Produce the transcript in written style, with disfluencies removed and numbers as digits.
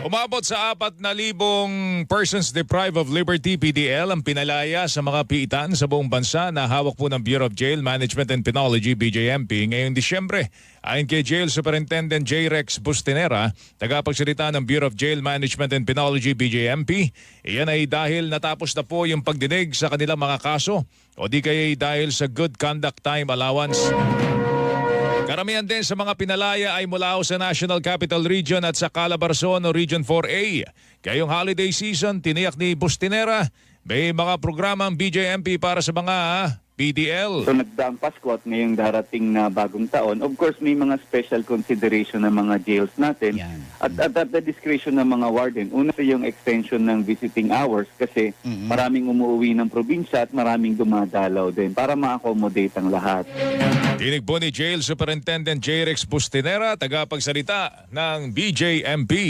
Umabot sa 4,000 persons deprived of liberty PDL ang pinalaya sa mga piitan sa buong bansa na hawak po ng Bureau of Jail Management and Penology BJMP ngayong Disyembre. Ayon kay Jail Superintendent J. Rex Bustinera, tagapagsalita ng Bureau of Jail Management and Penology BJMP, iyan ay dahil natapos na po yung pagdinig sa kanilang mga kaso o di kaya dahil sa good conduct time allowance. Karamihan din sa mga pinalaya ay mula sa National Capital Region at sa Calabarzon o Region 4A. Kayong holiday season, tiniyak ni Bustinera, may mga programang BJMP para sa mga PDL. So nagdaang Pasko at ngayong darating na bagong taon, of course may mga special consideration ng mga jails natin at the discretion ng mga warden. Una yung extension ng visiting hours kasi maraming umuwi ng probinsya at maraming dumadalaw din para ma-accommodate ang lahat. Tinig po ni Jail Superintendent J. Rex Bustinera, tagapagsalita ng BJMP.